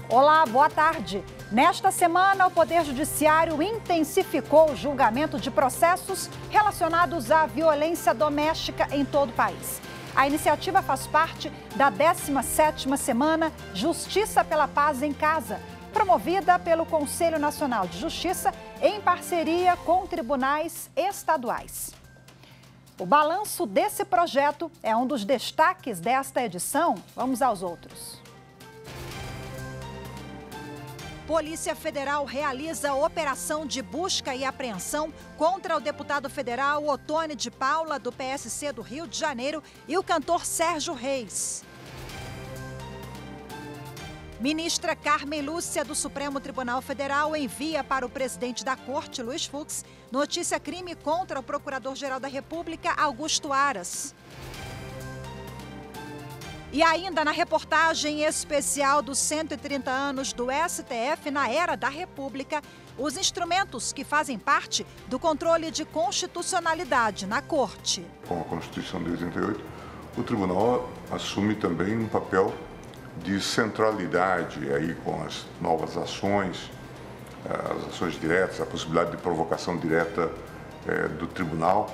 Olá, boa tarde. Nesta semana, o Poder Judiciário intensificou o julgamento de processos relacionados à violência doméstica em todo o país. A iniciativa faz parte da 17ª Semana Justiça pela Paz em Casa, promovida pelo Conselho Nacional de Justiça em parceria com tribunais estaduais. O balanço desse projeto é um dos destaques desta edição. Vamos aos outros. Polícia Federal realiza operação de busca e apreensão contra o deputado federal Ottoni de Paula, do PSC do Rio de Janeiro, e o cantor Sérgio Reis. Ministra Carmen Lúcia, do Supremo Tribunal Federal, envia para o presidente da Corte, Luiz Fux, notícia crime contra o Procurador-Geral da República, Augusto Aras. E ainda na reportagem especial dos 130 anos do STF na Era da República, os instrumentos que fazem parte do controle de constitucionalidade na Corte. Com a Constituição de 88, o Tribunal assume também um papel de centralidade aí com as novas ações, as ações diretas, a possibilidade de provocação direta do Tribunal.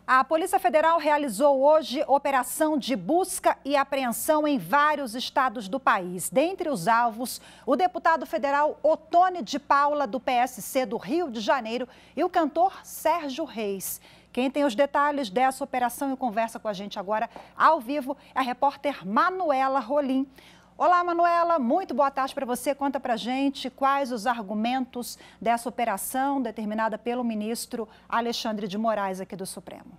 A Polícia Federal realizou hoje operação de busca e apreensão em vários estados do país. Dentre os alvos, o deputado federal Ottoni de Paula, do PSC do Rio de Janeiro, e o cantor Sérgio Reis. Quem tem os detalhes dessa operação e conversa com a gente agora ao vivo é a repórter Manuela Rolim. Olá, Manuela, muito boa tarde para você. Conta para a gente quais os argumentos dessa operação determinada pelo ministro Alexandre de Moraes aqui do Supremo.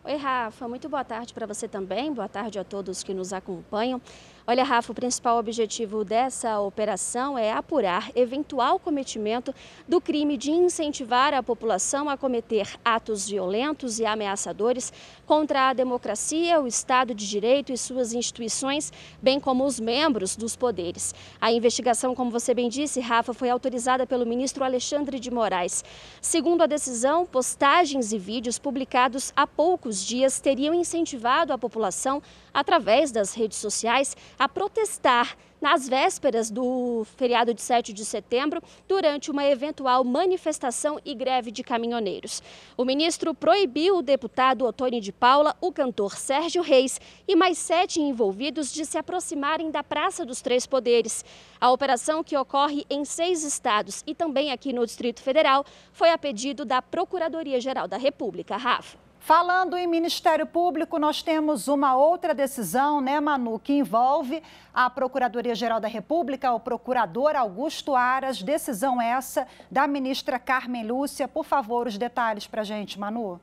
Oi, Rafa, muito boa tarde para você também, boa tarde a todos que nos acompanham. Olha, Rafa, o principal objetivo dessa operação é apurar eventual cometimento do crime de incentivar a população a cometer atos violentos e ameaçadores contra a democracia, o Estado de Direito e suas instituições, bem como os membros dos poderes. A investigação, como você bem disse, Rafa, foi autorizada pelo ministro Alexandre de Moraes. Segundo a decisão, postagens e vídeos publicados há poucos dias teriam incentivado a população, através das redes sociais, a protestar nas vésperas do feriado de 7 de setembro, durante uma eventual manifestação e greve de caminhoneiros. O ministro proibiu o deputado Ottoni de Paula, o cantor Sérgio Reis e mais 7 envolvidos de se aproximarem da Praça dos Três Poderes. A operação, que ocorre em 6 estados e também aqui no Distrito Federal, foi a pedido da Procuradoria-Geral da República. Rafa. Falando em Ministério Público, nós temos uma outra decisão, né, Manu, que envolve a Procuradoria-Geral da República, o procurador Augusto Aras. Decisão essa da ministra Carmen Lúcia. Por favor, os detalhes para a gente, Manu.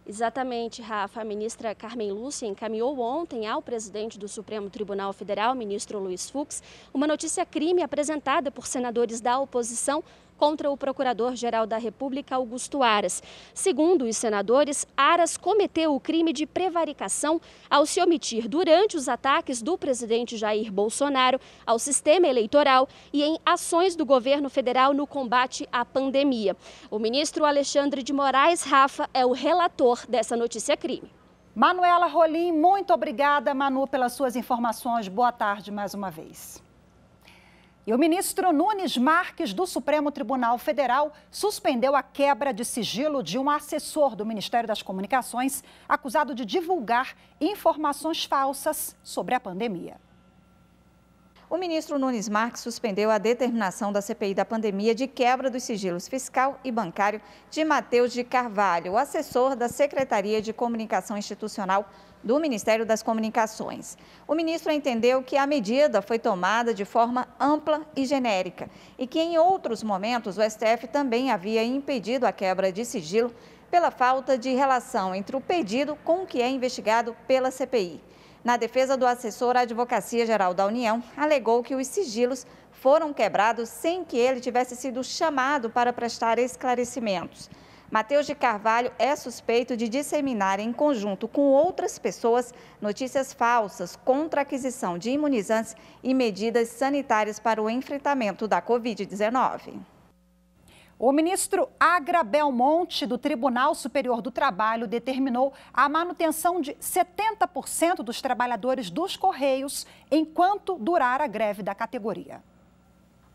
Exatamente, Rafa. A ministra Carmen Lúcia encaminhou ontem ao presidente do Supremo Tribunal Federal, ministro Luiz Fux, uma notícia-crime apresentada por senadores da oposição contra o Procurador-Geral da República, Augusto Aras. Segundo os senadores, Aras cometeu o crime de prevaricação ao se omitir durante os ataques do presidente Jair Bolsonaro ao sistema eleitoral e em ações do governo federal no combate à pandemia. O ministro Alexandre de Moraes, Rafa, é o relator dessa notícia-crime. Manuela Rolim, muito obrigada, Manu, pelas suas informações. Boa tarde mais uma vez. E o ministro Nunes Marques, do Supremo Tribunal Federal, suspendeu a quebra de sigilo de um assessor do Ministério das Comunicações acusado de divulgar informações falsas sobre a pandemia. O ministro Nunes Marques suspendeu a determinação da CPI da pandemia de quebra dos sigilos fiscal e bancário de Matheus de Carvalho, o assessor da Secretaria de Comunicação Institucional do Ministério das Comunicações. O ministro entendeu que a medida foi tomada de forma ampla e genérica e que em outros momentos o STF também havia impedido a quebra de sigilo pela falta de relação entre o pedido com o que é investigado pela CPI. Na defesa do assessor, a Advocacia-Geral da União alegou que os sigilos foram quebrados sem que ele tivesse sido chamado para prestar esclarecimentos. Matheus de Carvalho é suspeito de disseminar em conjunto com outras pessoas notícias falsas contra a aquisição de imunizantes e medidas sanitárias para o enfrentamento da Covid-19. O ministro Agra Belmonte, do Tribunal Superior do Trabalho, determinou a manutenção de 70% dos trabalhadores dos Correios enquanto durar a greve da categoria.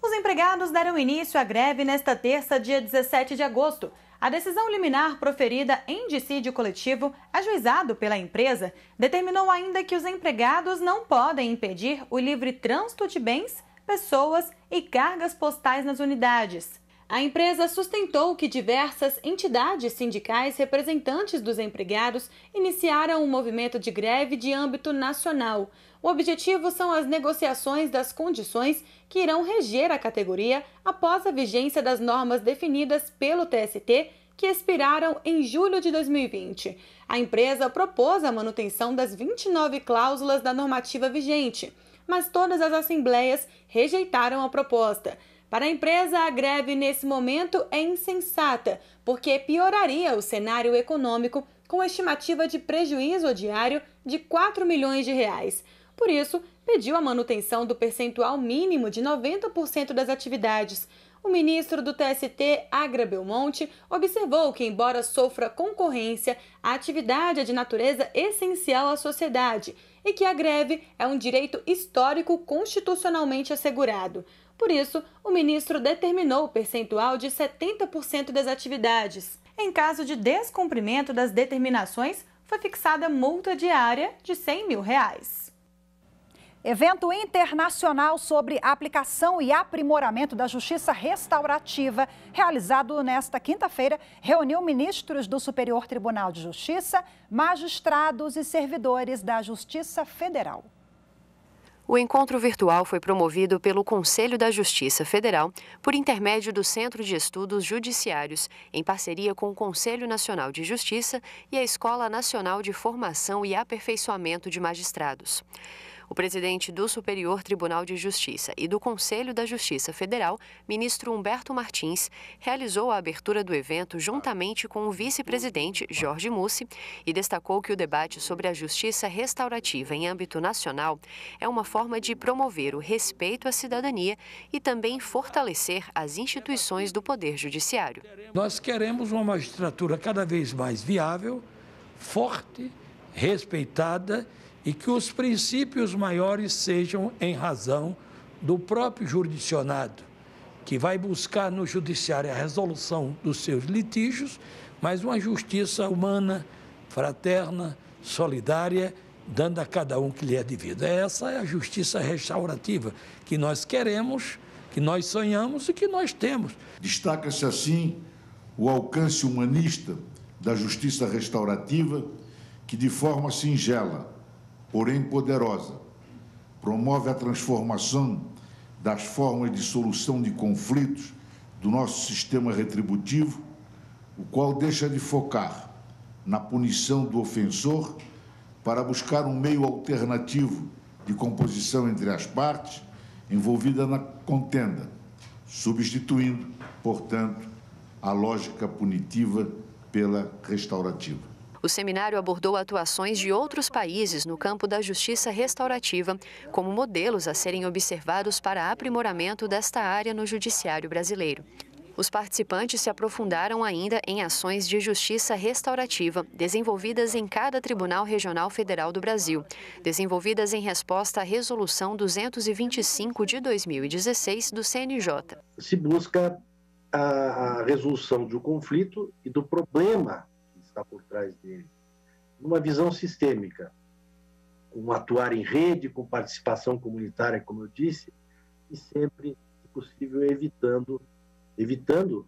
Os empregados deram início à greve nesta terça, dia 17 de agosto. A decisão liminar proferida em dissídio coletivo, ajuizado pela empresa, determinou ainda que os empregados não podem impedir o livre trânsito de bens, pessoas e cargas postais nas unidades. A empresa sustentou que diversas entidades sindicais representantes dos empregados iniciaram um movimento de greve de âmbito nacional. O objetivo são as negociações das condições que irão reger a categoria após a vigência das normas definidas pelo TST, que expiraram em julho de 2020. A empresa propôs a manutenção das 29 cláusulas da normativa vigente, mas todas as assembleias rejeitaram a proposta. Para a empresa, a greve nesse momento é insensata, porque pioraria o cenário econômico com estimativa de prejuízo diário de 4 milhões de reais. Por isso, pediu a manutenção do percentual mínimo de 90% das atividades. O ministro do TST, Agra Belmonte, observou que, embora sofra concorrência, a atividade é de natureza essencial à sociedade e que a greve é um direito histórico constitucionalmente assegurado. Por isso, o ministro determinou o percentual de 70% das atividades. Em caso de descumprimento das determinações, foi fixada multa diária de R$100 mil. Evento internacional sobre a aplicação e aprimoramento da justiça restaurativa, realizado nesta quinta-feira, reuniu ministros do Superior Tribunal de Justiça, magistrados e servidores da Justiça Federal. O encontro virtual foi promovido pelo Conselho da Justiça Federal por intermédio do Centro de Estudos Judiciários, em parceria com o Conselho Nacional de Justiça e a Escola Nacional de Formação e Aperfeiçoamento de Magistrados. O presidente do Superior Tribunal de Justiça e do Conselho da Justiça Federal, ministro Humberto Martins, realizou a abertura do evento juntamente com o vice-presidente Jorge Mussi e destacou que o debate sobre a justiça restaurativa em âmbito nacional é uma forma de promover o respeito à cidadania e também fortalecer as instituições do Poder Judiciário. Nós queremos uma magistratura cada vez mais viável, forte, respeitada, e que os princípios maiores sejam em razão do próprio jurisdicionado, que vai buscar no judiciário a resolução dos seus litígios, mas uma justiça humana, fraterna, solidária, dando a cada um que lhe é devido. Essa é a justiça restaurativa que nós queremos, que nós sonhamos e que nós temos. Destaca-se assim o alcance humanista da justiça restaurativa, que de forma singela, porém poderosa, promove a transformação das formas de solução de conflitos do nosso sistema retributivo, o qual deixa de focar na punição do ofensor para buscar um meio alternativo de composição entre as partes envolvidas na contenda, substituindo, portanto, a lógica punitiva pela restaurativa. O seminário abordou atuações de outros países no campo da justiça restaurativa, como modelos a serem observados para aprimoramento desta área no judiciário brasileiro. Os participantes se aprofundaram ainda em ações de justiça restaurativa, desenvolvidas em cada Tribunal Regional Federal do Brasil, desenvolvidas em resposta à Resolução 225 de 2016 do CNJ. Se busca a resolução de um conflito e do problema que está por trás dele, numa visão sistêmica, com atuar em rede, com participação comunitária, como eu disse, e sempre, se possível, evitando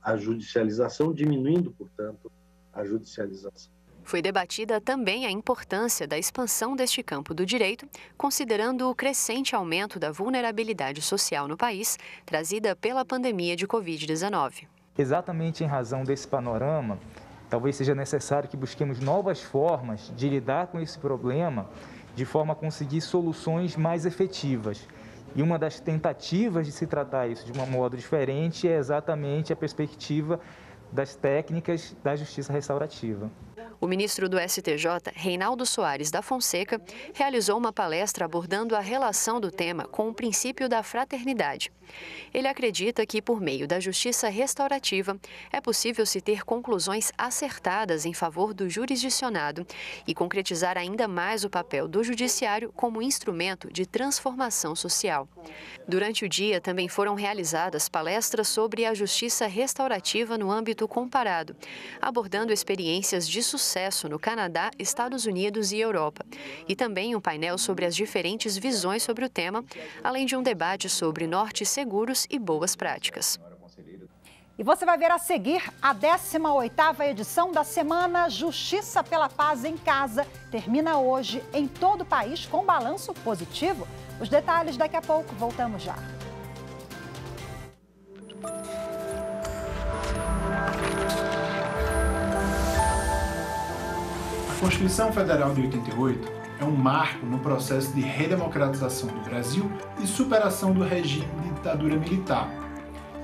a judicialização, diminuindo, portanto, a judicialização. Foi debatida também a importância da expansão deste campo do direito, considerando o crescente aumento da vulnerabilidade social no país, trazida pela pandemia de Covid-19. Exatamente em razão desse panorama, talvez seja necessário que busquemos novas formas de lidar com esse problema, de forma a conseguir soluções mais efetivas. E uma das tentativas de se tratar isso de um modo diferente é exatamente a perspectiva das técnicas da justiça restaurativa. O ministro do STJ, Reinaldo Soares da Fonseca, realizou uma palestra abordando a relação do tema com o princípio da fraternidade. Ele acredita que, por meio da justiça restaurativa, é possível se ter conclusões acertadas em favor do jurisdicionado e concretizar ainda mais o papel do judiciário como instrumento de transformação social. Durante o dia, também foram realizadas palestras sobre a justiça restaurativa no âmbito comparado, abordando experiências de sucesso no Canadá, Estados Unidos e Europa, e também um painel sobre as diferentes visões sobre o tema, além de um debate sobre nortes seguros e boas práticas. E você vai ver a seguir a 18ª edição da Semana Justiça pela Paz em Casa. Termina hoje em todo o país com balanço positivo. Os detalhes daqui a pouco, voltamos já. A Constituição Federal de 88 é um marco no processo de redemocratização do Brasil e superação do regime de ditadura militar.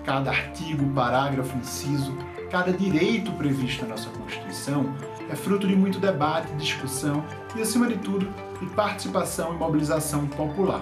Cada artigo, parágrafo, inciso, cada direito previsto na nossa Constituição é fruto de muito debate, discussão e, acima de tudo, de participação e mobilização popular.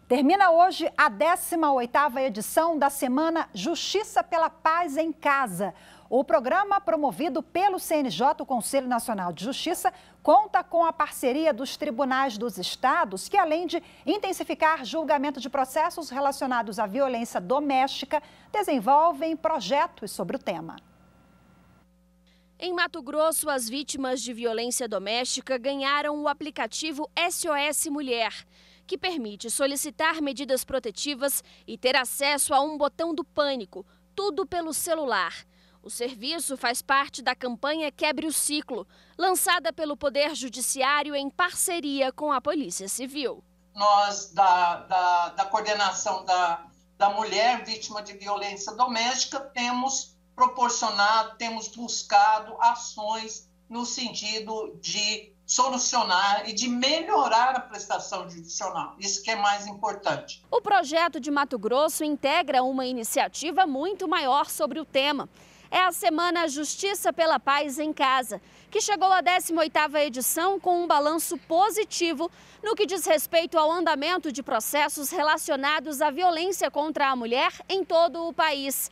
Termina hoje a 18ª edição da Semana Justiça pela Paz em Casa. O programa, promovido pelo CNJ, o Conselho Nacional de Justiça, conta com a parceria dos tribunais dos estados, que além de intensificar julgamento de processos relacionados à violência doméstica, desenvolvem projetos sobre o tema. Em Mato Grosso, as vítimas de violência doméstica ganharam o aplicativo SOS Mulher, que permite solicitar medidas protetivas e ter acesso a um botão do pânico, tudo pelo celular. O serviço faz parte da campanha Quebre o Ciclo, lançada pelo Poder Judiciário em parceria com a Polícia Civil. Nós, da coordenação da mulher vítima de violência doméstica, temos proporcionado, temos buscado ações no sentido de solucionar e de melhorar a prestação judicial. Isso que é mais importante. O projeto de Mato Grosso integra uma iniciativa muito maior sobre o tema. É a Semana Justiça pela Paz em Casa, que chegou à 18ª edição com um balanço positivo no que diz respeito ao andamento de processos relacionados à violência contra a mulher em todo o país.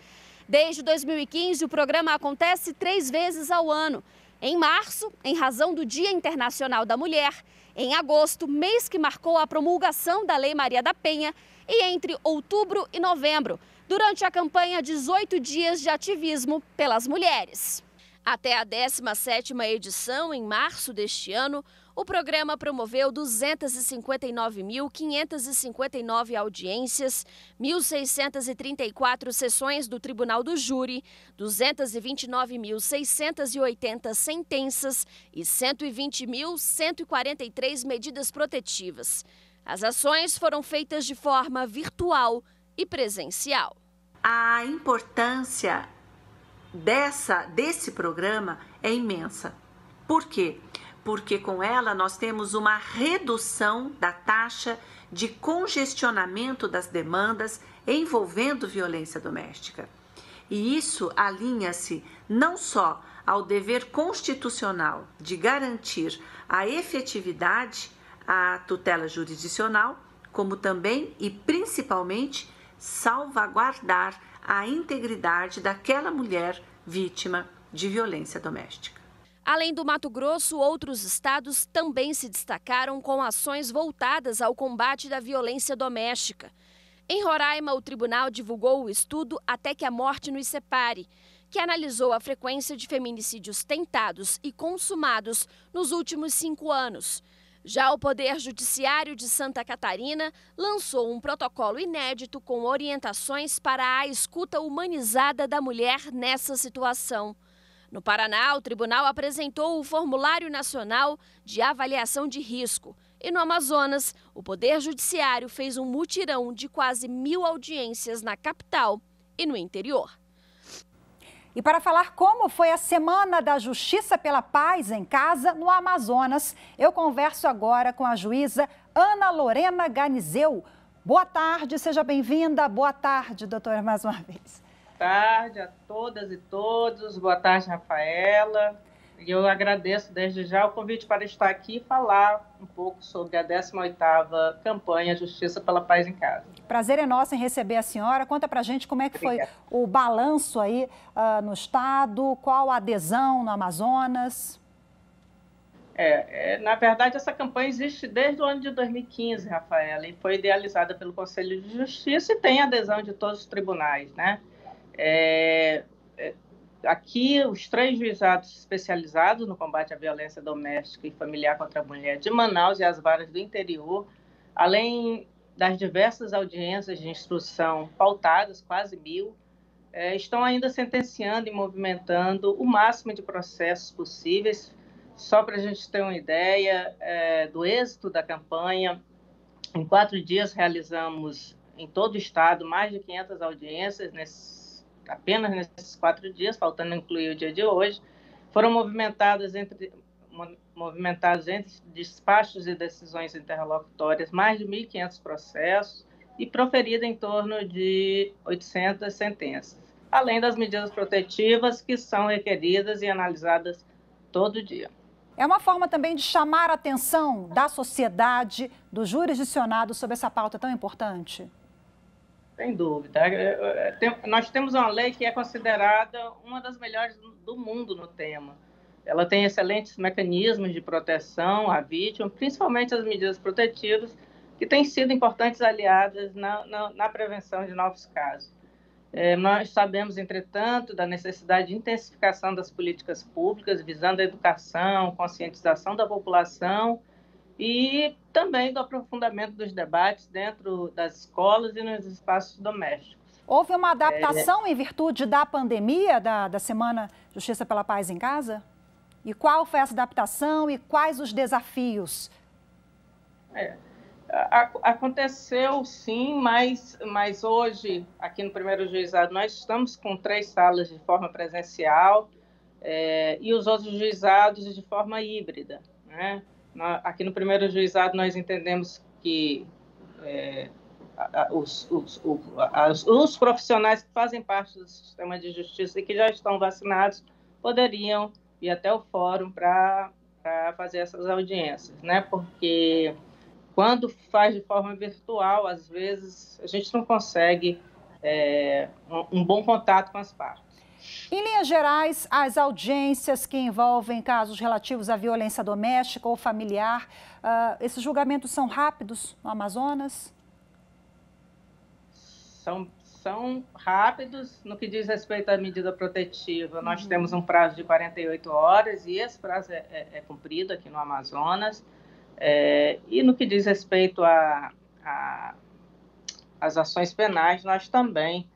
Desde 2015, o programa acontece 3 vezes ao ano. Em março, em razão do Dia Internacional da Mulher, em agosto, mês que marcou a promulgação da Lei Maria da Penha, e entre outubro e novembro, durante a campanha 18 Dias de Ativismo pelas Mulheres. Até a 17ª edição, em março deste ano, o programa promoveu 259.559 audiências, 1.634 sessões do Tribunal do Júri, 229.680 sentenças e 120.143 medidas protetivas. As ações foram feitas de forma virtual e presencial. A importância desse programa é imensa. Por quê? Porque com ela nós temos uma redução da taxa de congestionamento das demandas envolvendo violência doméstica. E isso alinha-se não só ao dever constitucional de garantir a efetividade à tutela jurisdicional, como também e principalmente salvaguardar a integridade daquela mulher vítima de violência doméstica. Além do Mato Grosso, outros estados também se destacaram com ações voltadas ao combate da violência doméstica. Em Roraima, o tribunal divulgou o estudo Até que a Morte nos Separe, que analisou a frequência de feminicídios tentados e consumados nos últimos 5 anos. Já o Poder Judiciário de Santa Catarina lançou um protocolo inédito com orientações para a escuta humanizada da mulher nessa situação. No Paraná, o tribunal apresentou o Formulário Nacional de Avaliação de Risco. E no Amazonas, o Poder Judiciário fez um mutirão de quase 1.000 audiências na capital e no interior. E para falar como foi a Semana da Justiça pela Paz em Casa, no Amazonas, eu converso agora com a juíza Ana Lorena Ganizeu. Boa tarde, seja bem-vinda. Boa tarde, doutora, mais uma vez. Boa tarde a todas e todos. Boa tarde, Rafaela. E eu agradeço desde já o convite para estar aqui e falar um pouco sobre a 18ª campanha Justiça pela Paz em Casa. Prazer é nosso em receber a senhora. Conta pra gente como é que foi o balanço aí no estado, qual a adesão no Amazonas. Na verdade, essa campanha existe desde o ano de 2015, Rafaela, e foi idealizada pelo Conselho de Justiça e tem adesão de todos os tribunais, né? Aqui, os 3 juizados especializados no combate à violência doméstica e familiar contra a mulher de Manaus e as varas do interior, além das diversas audiências de instrução pautadas, quase 1000, estão ainda sentenciando e movimentando o máximo de processos possíveis. Só para a gente ter uma ideia do êxito da campanha, em 4 dias realizamos em todo o estado mais de 500 audiências, apenas nesses 4 dias, faltando incluir o dia de hoje. Foram movimentados entre despachos e decisões interlocutórias mais de 1.500 processos e proferida em torno de 800 sentenças, além das medidas protetivas que são requeridas e analisadas todo dia. É uma forma também de chamar a atenção da sociedade, do jurisdicionado sobre essa pauta tão importante? Sem dúvida. Nós temos uma lei que é considerada uma das melhores do mundo no tema. Ela tem excelentes mecanismos de proteção à vítima, principalmente as medidas protetivas, que têm sido importantes aliadas na prevenção de novos casos. Nós sabemos, entretanto, da necessidade de intensificação das políticas públicas, visando a educação, conscientização da população e também do aprofundamento dos debates dentro das escolas e nos espaços domésticos. Houve uma adaptação em virtude da pandemia da Semana Justiça pela Paz em Casa? E qual foi essa adaptação e quais os desafios? Aconteceu sim, mas hoje, aqui no primeiro juizado, nós estamos com 3 salas de forma presencial e os outros juizados de forma híbrida, né? Aqui no primeiro juizado nós entendemos que os profissionais que fazem parte do sistema de justiça e que já estão vacinados poderiam ir até o fórum para fazer essas audiências, né? Porque quando faz de forma virtual, às vezes a gente não consegue um bom contato com as partes. Em linhas gerais, as audiências que envolvem casos relativos à violência doméstica ou familiar, esses julgamentos são rápidos no Amazonas? São rápidos no que diz respeito à medida protetiva. Nós temos um prazo de 48 horas e esse prazo é cumprido aqui no Amazonas. E no que diz respeito às ações penais, nós também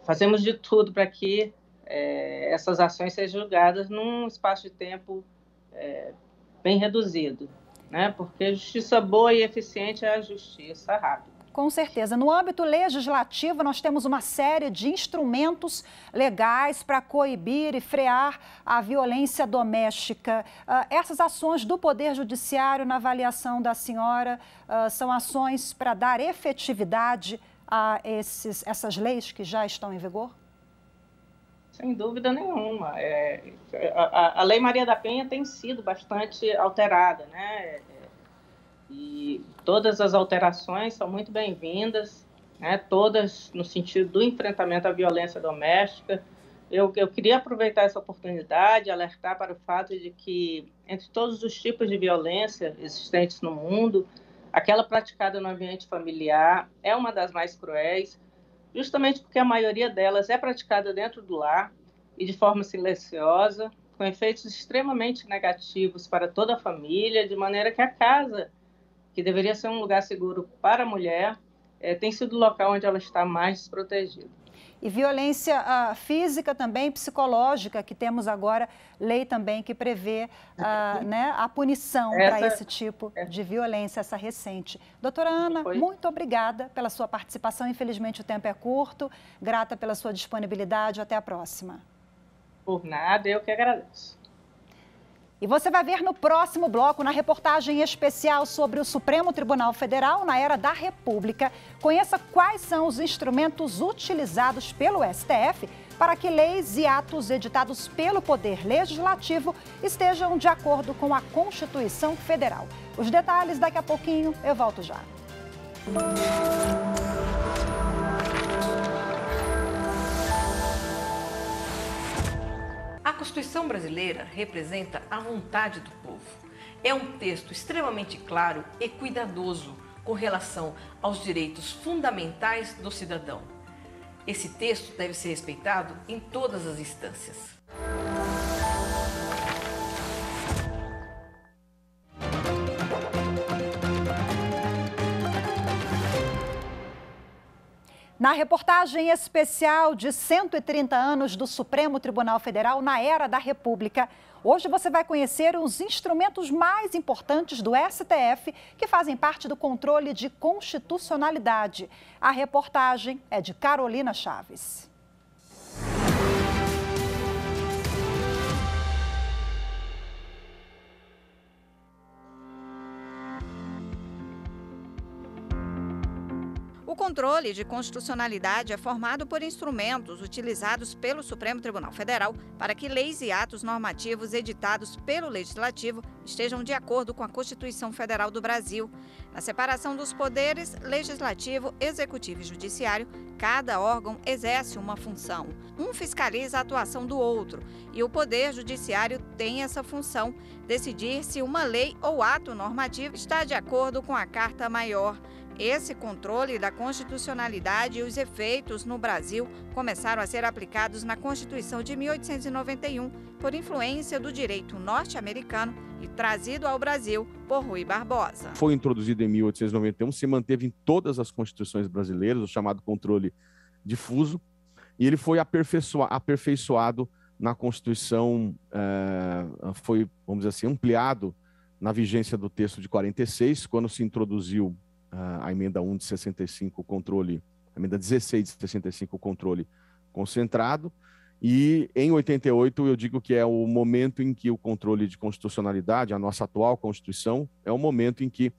fazemos de tudo para que essas ações sejam julgadas num espaço de tempo bem reduzido, né? Porque justiça boa e eficiente é a justiça rápida. Com certeza. No âmbito legislativo, nós temos uma série de instrumentos legais para coibir e frear a violência doméstica. Essas ações do Poder Judiciário, na avaliação da senhora, são ações para dar efetividade a essas leis que já estão em vigor? Sem dúvida nenhuma. A Lei Maria da Penha tem sido bastante alterada, né? E todas as alterações são muito bem-vindas, né? Todas no sentido do enfrentamento à violência doméstica. Eu queria aproveitar essa oportunidade e alertar para o fato de que, entre todos os tipos de violência existentes no mundo, aquela praticada no ambiente familiar é uma das mais cruéis, justamente porque a maioria delas é praticada dentro do lar e de forma silenciosa, com efeitos extremamente negativos para toda a família, de maneira que a casa, que deveria ser um lugar seguro para a mulher, tem sido o local onde ela está mais desprotegida. E violência física também, psicológica, que temos agora lei também que prevê né, a punição para esse tipo de violência, essa recente. Doutora Ana, muito obrigada pela sua participação. Infelizmente o tempo é curto. Grata pela sua disponibilidade. Até a próxima. Por nada, eu que agradeço. E você vai ver no próximo bloco, na reportagem especial sobre o Supremo Tribunal Federal na era da República, conheça quais são os instrumentos utilizados pelo STF para que leis e atos editados pelo Poder Legislativo estejam de acordo com a Constituição Federal. Os detalhes daqui a pouquinho, eu volto já. A Constituição brasileira representa a vontade do povo. É um texto extremamente claro e cuidadoso com relação aos direitos fundamentais do cidadão. Esse texto deve ser respeitado em todas as instâncias. Na reportagem especial de 130 anos do Supremo Tribunal Federal na era da República, hoje você vai conhecer os instrumentos mais importantes do STF que fazem parte do controle de constitucionalidade. A reportagem é de Carolina Chaves. O controle de constitucionalidade é formado por instrumentos utilizados pelo Supremo Tribunal Federal para que leis e atos normativos editados pelo Legislativo estejam de acordo com a Constituição Federal do Brasil. Na separação dos poderes, Legislativo, Executivo e Judiciário, cada órgão exerce uma função. Um fiscaliza a atuação do outro e o Poder Judiciário tem essa função, decidir se uma lei ou ato normativo está de acordo com a Carta Maior. Esse controle da constitucionalidade e os efeitos no Brasil começaram a ser aplicados na Constituição de 1891 por influência do direito norte-americano e trazido ao Brasil por Rui Barbosa. Foi introduzido em 1891, se manteve em todas as constituições brasileiras, o chamado controle difuso, e ele foi aperfeiçoado na Constituição, foi, vamos dizer assim, ampliado na vigência do texto de 46, quando se introduziu a emenda 1 de 65, o controle, a emenda 16 de 65, o controle concentrado, e em 88 eu digo que é o momento em que o controle de constitucionalidade, a nossa atual Constituição, é o momento em que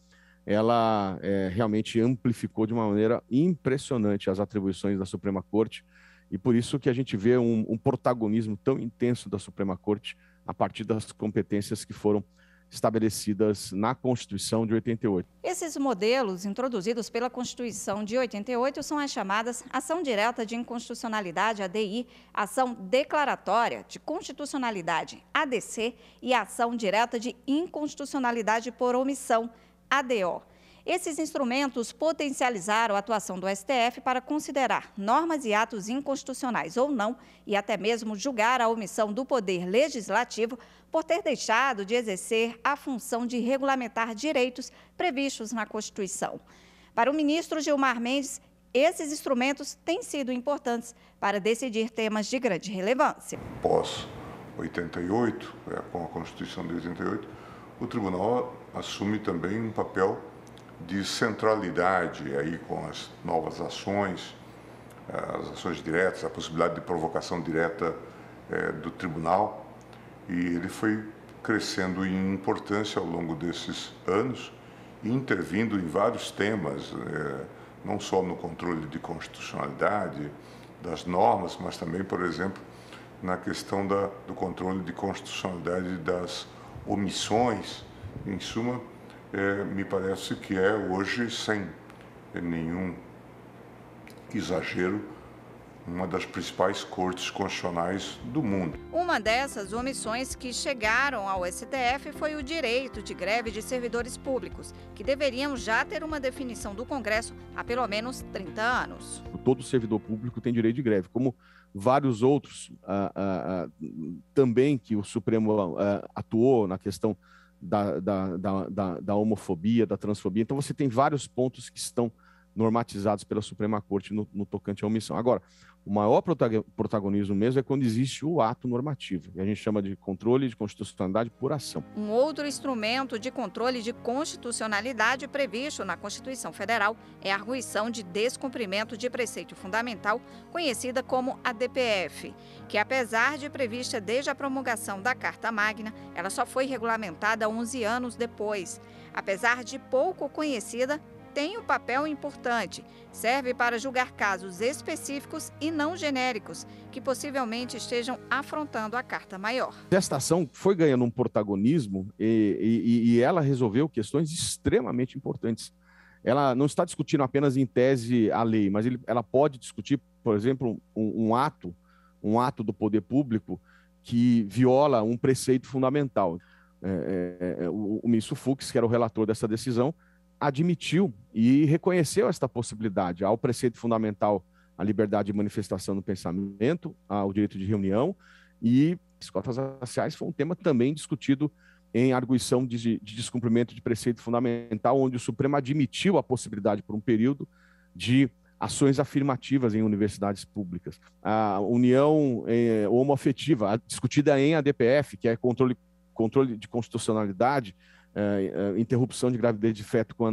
ela realmente amplificou de uma maneira impressionante as atribuições da Suprema Corte, e por isso que a gente vê um protagonismo tão intenso da Suprema Corte a partir das competências que foram estabelecidas na Constituição de 88. Esses modelos introduzidos pela Constituição de 88 são as chamadas Ação Direta de Inconstitucionalidade, ADI, Ação Declaratória de Constitucionalidade, ADC, e Ação Direta de Inconstitucionalidade por Omissão, ADO. Esses instrumentos potencializaram a atuação do STF para considerar normas e atos inconstitucionais ou não, e até mesmo julgar a omissão do Poder Legislativo por ter deixado de exercer a função de regulamentar direitos previstos na Constituição. Para o ministro Gilmar Mendes, esses instrumentos têm sido importantes para decidir temas de grande relevância. Pós 88, com a Constituição de 88, o tribunal assume também um papel de centralidade aí com as novas ações, as ações diretas, a possibilidade de provocação direta do tribunal, e ele foi crescendo em importância ao longo desses anos e intervindo em vários temas, não só no controle de constitucionalidade das normas, mas também, por exemplo, na questão do controle de constitucionalidade das omissões. Em suma, me parece que é hoje, sem nenhum exagero, uma das principais cortes constitucionais do mundo. Uma dessas omissões que chegaram ao STF foi o direito de greve de servidores públicos, que deveriam já ter uma definição do Congresso há pelo menos 30 anos. Todo servidor público tem direito de greve, como vários outros também que o Supremo atuou na questão da homofobia, da transfobia. Então você tem vários pontos que estão normatizados pela Suprema Corte no tocante à omissão. Agora, o maior protagonismo mesmo é quando existe o ato normativo, e a gente chama de controle de constitucionalidade por ação. Um outro instrumento de controle de constitucionalidade previsto na Constituição Federal é a arguição de descumprimento de preceito fundamental, conhecida como a DPF, que apesar de prevista desde a promulgação da Carta Magna, ela só foi regulamentada 11 anos depois. Apesar de pouco conhecida, tem um papel importante. Serve para julgar casos específicos e não genéricos, que possivelmente estejam afrontando a Carta Maior. Esta ação foi ganhando um protagonismo e ela resolveu questões extremamente importantes. Ela não está discutindo apenas em tese a lei, mas ela pode discutir, por exemplo, um ato do poder público que viola um preceito fundamental. O ministro Fux, que era o relator dessa decisão, admitiu e reconheceu esta possibilidade ao preceito fundamental, à liberdade de manifestação do pensamento, ao direito de reunião, e as cotas raciais foi um tema também discutido em arguição de descumprimento de preceito fundamental, onde o Supremo admitiu a possibilidade por um período de ações afirmativas em universidades públicas. A união homoafetiva, discutida em ADPF, que é controle de constitucionalidade, interrupção de gravidez de feto com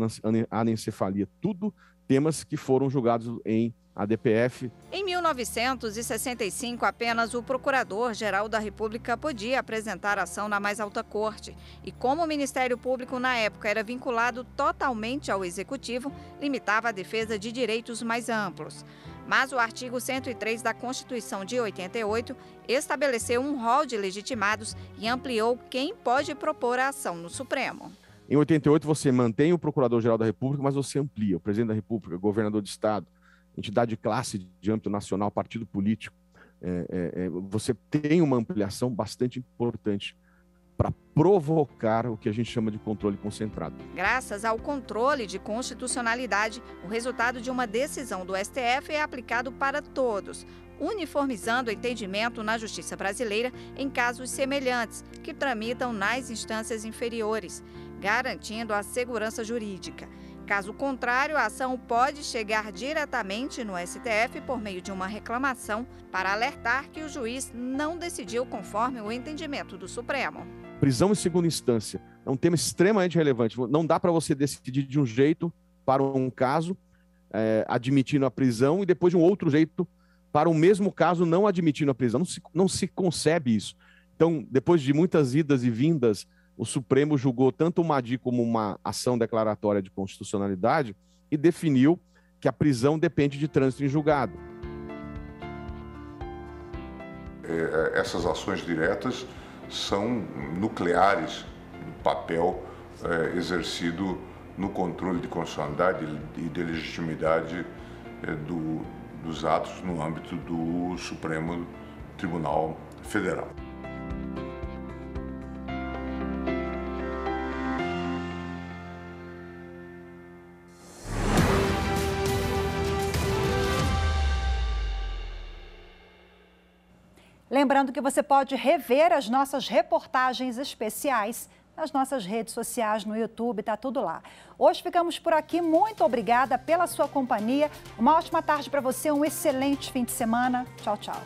anencefalia, tudo temas que foram julgados em ADPF. Em 1965, apenas o Procurador-Geral da República podia apresentar ação na mais alta corte. E como o Ministério Público, na época, era vinculado totalmente ao Executivo, limitava a defesa de direitos mais amplos. Mas o artigo 103 da Constituição de 88 estabeleceu um rol de legitimados e ampliou quem pode propor a ação no Supremo. Em 88, você mantém o Procurador-Geral da República, mas você amplia o Presidente da República, governador de Estado, entidade de classe de âmbito nacional, partido político. Você tem uma ampliação bastante importante para provocar o que a gente chama de controle concentrado. Graças ao controle de constitucionalidade, o resultado de uma decisão do STF é aplicado para todos, uniformizando o entendimento na justiça brasileira em casos semelhantes, que tramitam nas instâncias inferiores, garantindo a segurança jurídica. Caso contrário, a ação pode chegar diretamente no STF por meio de uma reclamação para alertar que o juiz não decidiu conforme o entendimento do Supremo. Prisão em segunda instância é um tema extremamente relevante. Não dá para você decidir de um jeito para um caso, admitindo a prisão, e depois de um outro jeito para o mesmo caso, não admitindo a prisão. Não se concebe isso. Então, depois de muitas idas e vindas, o Supremo julgou tanto o MADI como uma ação declaratória de constitucionalidade e definiu que a prisão depende de trânsito em julgado. Essas ações diretas são nucleares do papel exercido no controle de constitucionalidade e de legitimidade dos atos no âmbito do Supremo Tribunal Federal. Lembrando que você pode rever as nossas reportagens especiais nas nossas redes sociais, no YouTube, tá tudo lá. Hoje ficamos por aqui, muito obrigada pela sua companhia. Uma ótima tarde para você, um excelente fim de semana. Tchau, tchau.